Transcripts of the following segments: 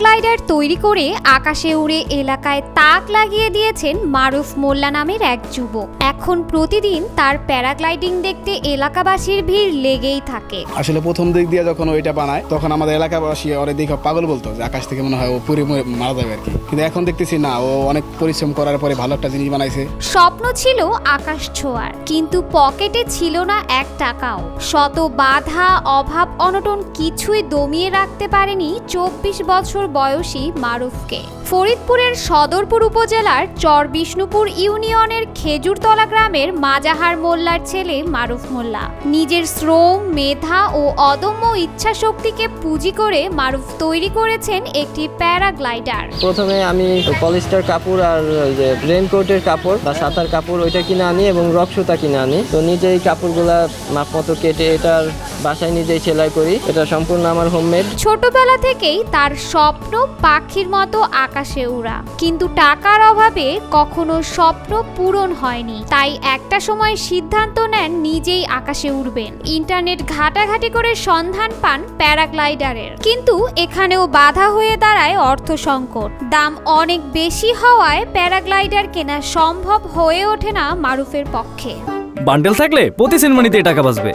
Paraglider তৈরি করে আকাশে উড়ে এলাকায় তাক লাগিয়ে দিয়েছেন মারুফ মোল্লা নামের এক যুবক। এখন প্রতিদিন তার প্যারাগ্লাইডিং দেখতে এলাকাবাসীর ভিড় লেগেই থাকে। আসলে প্রথম দিক দিয়ে যখন ওইটা বানায় তখন আমাদের এলাকাবাসী ওরে দেখে পাগল বলতো যে আকাশ থেকে মনে হয় ও পুরে মারা যাবে আর কি, কিন্তু এখন দেখতেছি না, ও অনেক পরিশ্রম করার পরে ভালো একটা জিনিস বানাইছে। স্বপ্ন ছিল আকাশ ছোঁয়ার, কিন্তু পকেটে ছিল না এক টাকাও। শত বাধা, অভাব, অনটন কিছুই দমিয়ে রাখতে পারেনি 24 বছর বয়সী মারুফকে। ফরিদপুরের সদরপুর উপজেলার চর বিষ্ণুপুর ইউনিয়নের খেজুরতলা গ্রামের মাজাহার মোল্লার ছেলে মারুফ মোল্লা। নিজের শ্রম, মেধা ও অদম্য ইচ্ছাশক্তিকে পুঁজি করে মারুফ তৈরি করেছেন একটি প্যারাগ্লাইডার। প্রথমে আমি পলিস্টার কাপড় আর যে রেনকোটের কাপড় বা সাঁতার কাপড় ওইটা কিনে আনি এবং রক সুতা কিনে আনি। তো নিজেই কাপড়গুলা মাপ মতো কেটে এটার বাসায় নিজেই সেলাই করি। এটা সম্পূর্ণ আমার হোমমেড। ছোটবেলা থেকেই তার স্বপ্ন পাখির মতো আকাশে উড়া, কিন্তু টাকার অভাবে কখনো স্বপ্ন পূরণ হয়নি। তাই একটা সময় সিদ্ধান্ত নেন নিজেই আকাশে উড়বেন। ইন্টারনেট ঘাটাঘাটি করে সন্ধান পান প্যারাগ্লাইডারের, কিন্তু এখানেও বাধা হয়ে দাঁড়ায় অর্থ সংকট। দাম অনেক বেশি হওয়ায় প্যারাগ্লাইডার কেনা সম্ভব হয়ে ওঠে না মারুফের পক্ষে। বান্ডেল থাকলে প্রতি সেনমানিতে টাকা বাঁচবে।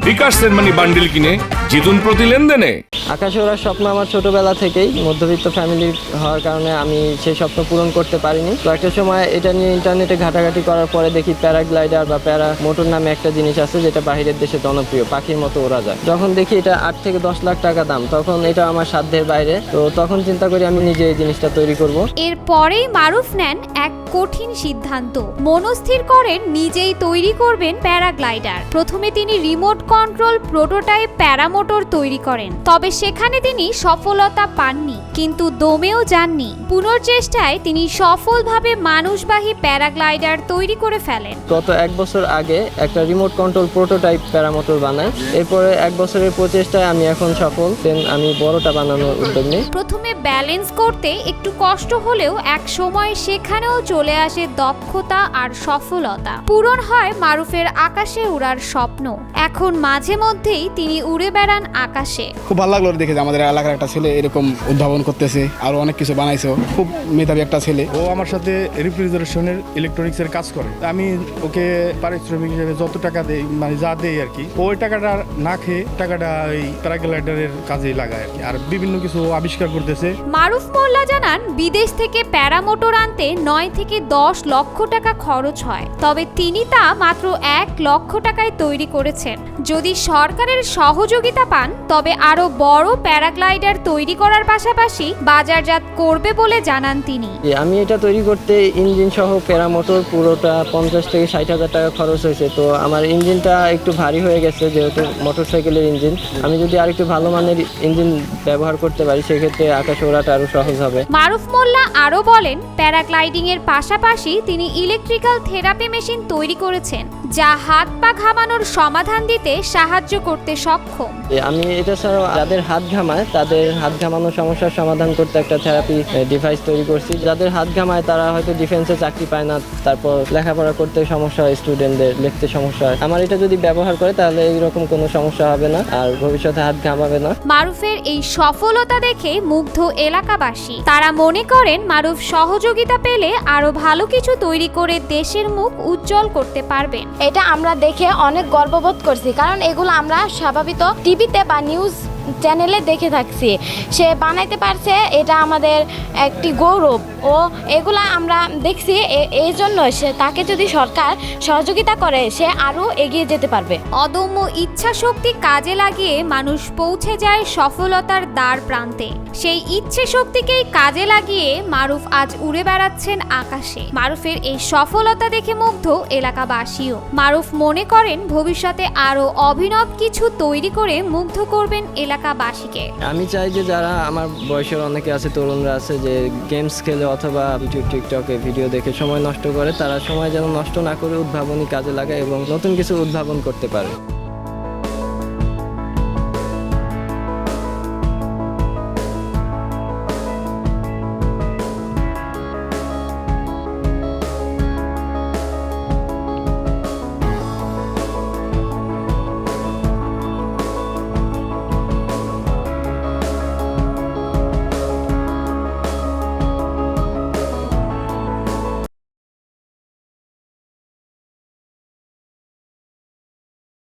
বিকাশ সেনমানি বান্ডেল কিনে জিতুন প্রতি লেনদেনে। আকাশে ওড়ার স্বপ্ন আমার ছোটবেলা থেকেই। মধ্যবিত্ত ফ্যামিলির হওয়ার কারণে আমি সেই স্বপ্ন পূরণ করতে পারিনি। তো একটা সময় এটা নিয়ে ইন্টারনেটে ঘাটাঘাটি করার পরে দেখি প্যারাগ্লাইডার বা প্যারা মোটর নামে একটা জিনিস আছে যেটা বাইরের দেশে জনপ্রিয়, পাখির মতো ওড়া যায়। যখন দেখি এটা 8 থেকে 10 লাখ টাকা দাম, তখন এটা আমার সাধ্যের বাইরে। তো তখন চিন্তা করি আমি নিজে এই জিনিসটা তৈরি করব। এরপরেই মারুফ নেন এক কঠিন সিদ্ধান্ত। মনস্থির করেন নিজেই তৈরি করবেন প্যারাগ্লাইডার। প্রথমে তিনি রিমোট কন্ট্রোল প্রোটোটাইপ প্যারামোটর তৈরি করেন, তবে সেখানে তিনি সফলতা পাননি, কিন্তু দমেও যাননি। পুনর্চেষ্টায় তিনি সফলভাবে মানুষবাহী প্যারাগ্লাইডার তৈরি করে ফেলেন। গত 1 বছর আগে একটা রিমোট কন্ট্রোল প্রোটোটাইপ প্যারামোটর বানাই। এরপরে 1 বছরের প্রচেষ্টায় আমি এখন সফল। দেন আমি বড়টা বানানোর উদ্যোগ নিই। প্রথমে ব্যালেন্স করতে একটু কষ্ট হলেও এক সময় সেখানেও চলে আসে দক্ষতা আর সফলতা। পূরণ হয় মারুফের আকাশে উড়ার স্বপ্ন। এখন মাঝে মধ্যেই তিনি উড়ে বেড়ান আকাশে। খুব ভালো লাগলো দেখে যে আমাদের এলাকার একটা ছেলে এরকম উদ্ভাবন করতেছে, আরো অনেক কিছু বানাইছে। খুব মেধাবী একটা ছেলে। ও আমার সাথে রেফ্রিজারেশনের ইলেকট্রনিক্সের কাজ করে। আমি ওকে পারিশ্রমিক হিসেবে যত টাকা দেই, মানে যা দেই আর কি, ওই টাকাটা না খেয়ে টাকাটা এই প্যারাগ্লাইডারের কাজেই লাগায় আর কি। আর বিভিন্ন কিছু আবিষ্কার করতেছে। মারুফ মোল্লা জানান বিদেশ থেকে প্যারামোটর আনতে 9 থেকে 10 লক্ষ টাকা খরচ হয়, তবে তিনি তা মাত্র 1 লক্ষ টাকায় তৈরি করেছেন। যদি সরকারের সহযোগিতা পান তবে আরো বড় প্যারাগ্লাইডার তৈরি করার পাশাপাশি বাজারজাত করবে বলে জানান তিনি। আমি এটা তৈরি করতে ইঞ্জিন সহ প্যারামোটর পুরোটা 50 থেকে 60 হাজার টাকা খরচ হয়েছে। তো আমার ইঞ্জিনটা একটু ভারী হয়ে গেছে, যেহেতু মোটরসাইকেলের ইঞ্জিন। আমি যদি আরেকটু ভালো মানের ইঞ্জিন ব্যবহার করতে পারি সেক্ষেত্রে আকাশে ওড়াটা আরো সহজ হবে। মারুফ মোল্লা আরো বলেন, প্যারাগ্লাইডিং এর পাশাপাশি তিনি ইলেকট্রিক্যাল থেরাপি মেশিন তৈরি করেছেন, যা হাত পা ঘামানোর সমাধান দিতে সাহায্য করতে সক্ষম। আমি এটা ছাড়াও যাদের হাত ঘামায় তাদের হাত ঘামানোর সমস্যার সমাধান করতে একটা থেরাপি ডিভাইস তৈরি করছি। যাদের হাত ঘামায় তারা হয়তো ডিফেন্সে চাকরি পায় না, তারপর লেখাপড়া করতে সমস্যা হয়, স্টুডেন্টদের লিখতে সমস্যা হয়। আমার এটা যদি ব্যবহার করে তাহলে এইরকম কোনো সমস্যা হবে না আর ভবিষ্যতে হাত ঘামাবে না। মারুফের এই সফলতা দেখে মুগ্ধ এলাকাবাসী। তারা মনে করেন মারুফ সহযোগিতা পেলে আরো ভালো কিছু তৈরি করে দেশের মুখ উজ্জ্বল করতে পারবেন। এটা আমরা দেখে অনেক গর্ববোধ করছি, কারণ এগুলো আমরা স্বাভাবিক টিভিতে বা নিউজ চ্যানেলে দেখে থাকছি। সে বানাইতে পারছে, এটা আমাদের একটি গৌরব। ও এগুলা আমরা দেখছি, এই জন্য সে তাকে যদি সরকার সহযোগিতা করে সে আরও এগিয়ে যেতে পারবে। অদম্য ইচ্ছা শক্তি কাজে লাগিয়ে মানুষ পৌঁছে যায় সফলতার দ্বার প্রান্তে। সেই ইচ্ছে শক্তিকেই কাজে লাগিয়ে মারুফ আজ উড়ে বেড়াচ্ছেন আকাশে। মারুফের এই সফলতা দেখে মুগ্ধ এলাকাবাসীও। মারুফ মনে করেন ভবিষ্যতে আরো অভিনব কিছু তৈরি করে মুগ্ধ করবেন এলাকাবাসীকে। আমি চাই যে যারা আমার বয়সের অনেকে আছে, তরুণরা আছে যে গেমস খেলে অথবা ইউটিউব টিকটকে ভিডিও দেখে সময় নষ্ট করে, তারা সময় যেন নষ্ট না করে উদ্ভাবনী কাজে লাগায় এবং নতুন কিছু উদ্ভাবন করতে পারে।